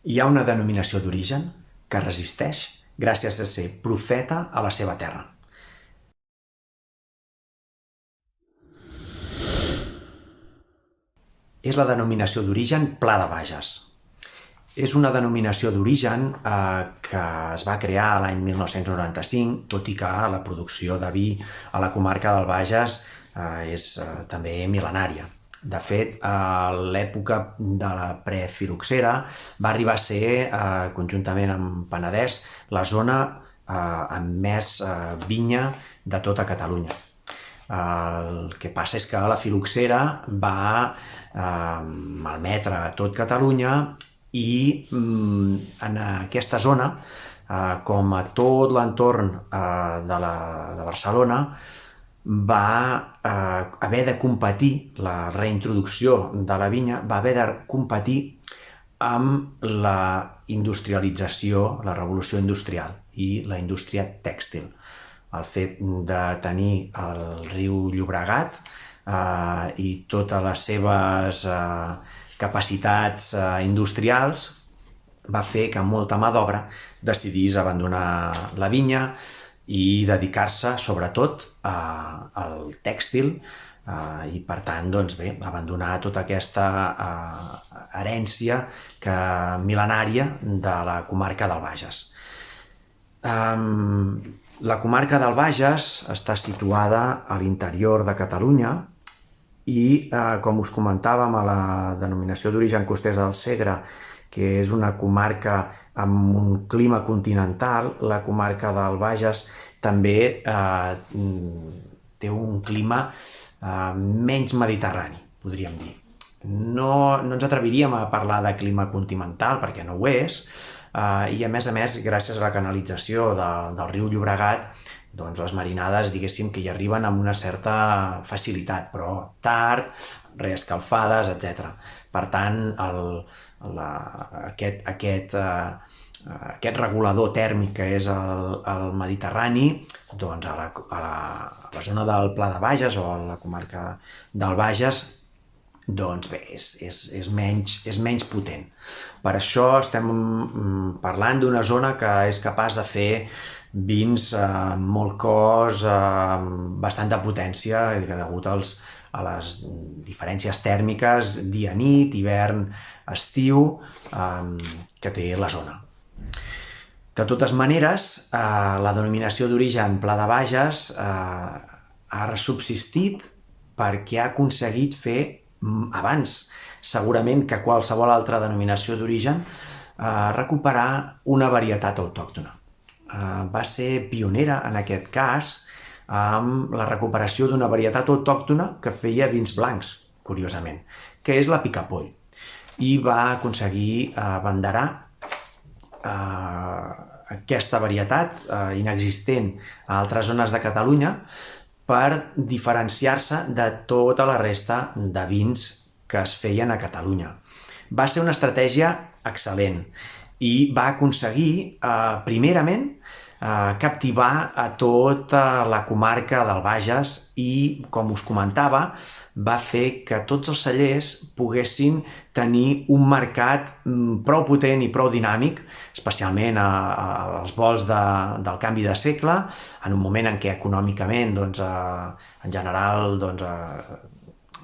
Hi ha una denominació d'origen que resisteix gràcies a ser profeta a la seva terra. És la denominació d'origen Pla de Bages. És una denominació d'origen que es va crear l'any 1995, tot i que la producció de vi a la comarca del Bages és també mil·lenària. De fet, a l'època de la prefiloxera va arribar a ser, conjuntament amb Penedès, la zona amb més vinya de tota Catalunya. El que passa és que la filoxera va malmetre tot Catalunya i en aquesta zona, com a tot l'entorn de Barcelona, va haver de competir, la reintroducció de la vinya va haver de competir amb la industrialització, la revolució industrial i la indústria tèxtil. El fet de tenir el riu Llobregat i totes les seves capacitats industrials va fer que molta mà d'obra decidís abandonar la vinya i dedicar-se sobretot al tèxtil i per tant abandonar tota aquesta herència mil·lenària de la comarca del Bages. La comarca del Bages està situada a l'interior de Catalunya i, com us comentàvem, a la denominació d'origen Costers del Segre, que és una comarca amb un clima continental, la comarca del Bages també té un clima menys mediterrani, podríem dir. No ens atreviríem a parlar de clima continental perquè no ho és, i a més, gràcies a la canalització del riu Llobregat, les marinades, diguéssim, que hi arriben amb una certa facilitat, però tard, reescalfades, etc. Per tant, aquest regulador tèrmic que és el Mediterrani, a la zona del Pla de Bages o a la comarca del Bages, és menys potent. Per això estem parlant d'una zona que és capaç de fer vins amb molt cos, bastanta potència, degut a les diferències tèrmiques dia-nit, hivern-estiu que té la zona. De totes maneres, la denominació d'origen Pla de Bages ha subsistit perquè ha aconseguit fer abans, segurament, que qualsevol altra denominació d'origen, recuperar una varietat autòctona. Va ser pionera, en aquest cas, amb la recuperació d'una varietat autòctona que feia vins blancs, curiosament, que és la Picapoll. I va aconseguir abanderar aquesta varietat inexistent a altres zones de Catalunya per diferenciar-se de tota la resta de vins que es feien a Catalunya. Va ser una estratègia excel·lent i va aconseguir, primerament, captivar a tota la comarca del Bages i, com us comentava, va fer que tots els cellers poguessin tenir un mercat prou potent i prou dinàmic, especialment als volts del canvi de segle, en un moment en què econòmicament, en general,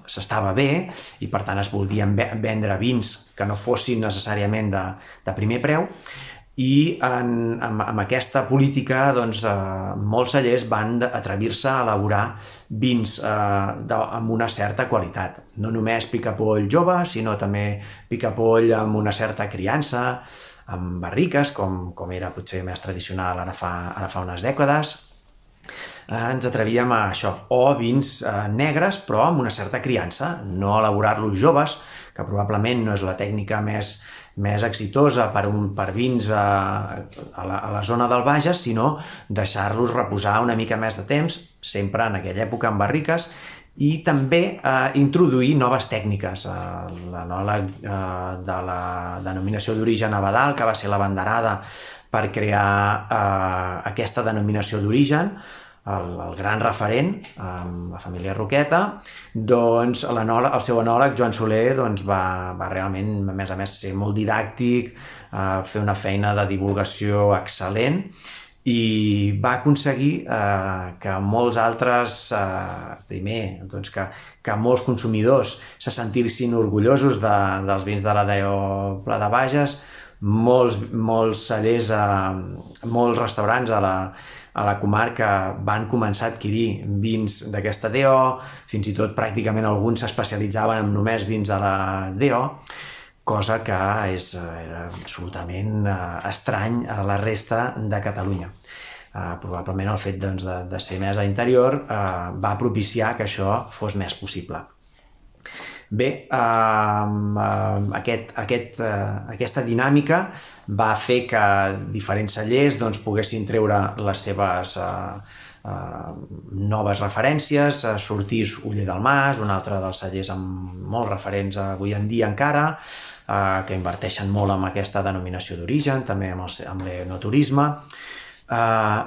s'estava bé i per tant es volien vendre vins que no fossin necessàriament de primer preu. I amb aquesta política molts cellers van atrevir-se a elaborar vins amb una certa qualitat. No només Picapoll jove, sinó també Picapoll amb una certa criança, amb barriques, com era potser més tradicional ara fa unes dècades. Ens atrevíem a això, o vins negres però amb una certa criança, no elaborar-los joves, que probablement no és la tècnica més exitosa per vins a la zona del Bages, sinó deixar-los reposar una mica més de temps, sempre en aquella època amb barriques, i també introduir noves tècniques. L'enòleg de la denominació d'origen Abadal, que va ser l'abanderada per crear aquesta denominació d'origen, el gran referent, la família Roqueta, doncs el seu enòleg, Joan Soler, doncs va realment, a més, ser molt didàctic, fer una feina de divulgació excel·lent, i va aconseguir que molts altres, primer, doncs que molts consumidors se sentissin orgullosos dels vins de la DO Pla de Bages, molts cellers, molts restaurants a la comarca van començar a adquirir vins d'aquesta DO, fins i tot pràcticament alguns s'especialitzaven en només vins de la DO, cosa que era absolutament estrany a la resta de Catalunya. Probablement el fet de ser més a interior va propiciar que això fos més possible. Bé, aquesta dinàmica va fer que diferents cellers poguessin treure les seves noves referències. Sortís Oller del Mas, un altre dels cellers amb molts referents avui en dia encara, que inverteixen molt en aquesta denominació d'origen, també amb l'enoturisme,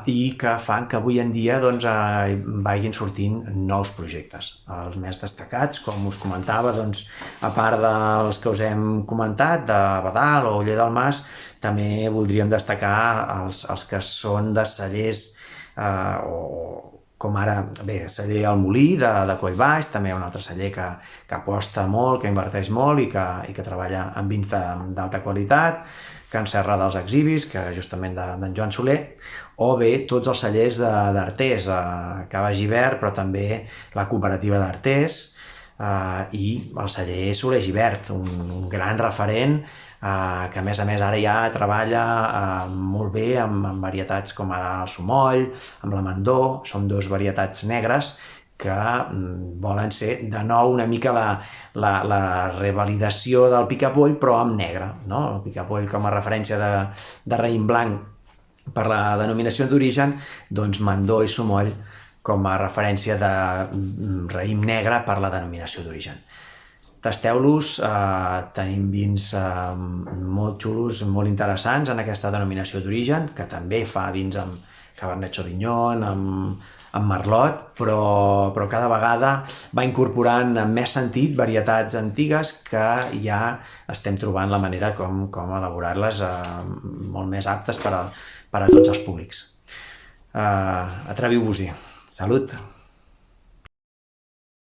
i que fan que avui en dia vagin sortint nous projectes. Els més destacats, com us comentava, a part dels que us hem comentat, de Badal o Oller del Mas, també voldríem destacar els que són de cellers, com ara, celler El Molí, de Collbaix, també un altre celler que aposta molt, que inverteix molt i que treballa amb vins d'alta qualitat, Can Serra dels Exhibis, que justament d'en Joan Soler, o bé tots els cellers d'Artés, Cava Givert, però també la cooperativa d'Artés, i el celler Soler Givert, un gran referent, que a més ara ja treballa molt bé amb varietats com ara el Sumoll, amb la Mandó. Són dos varietats negres que volen ser de nou una mica la revalidació del picapoll, però amb negre. El picapoll com a referència de raïm blanc per la denominació d'origen, doncs Mandó i Sumoll com a referència de raïm negre per la denominació d'origen. Tasteu-los, tenim vins molt xulos, molt interessants en aquesta denominació d'origen, que també fa vins amb Cabernet Sauvignon, amb Merlot, però cada vegada va incorporant amb més sentit varietats antigues que ja estem trobant la manera com elaborar-les molt més aptes per a tots els públics. Atreviu-vos-hi. Salut!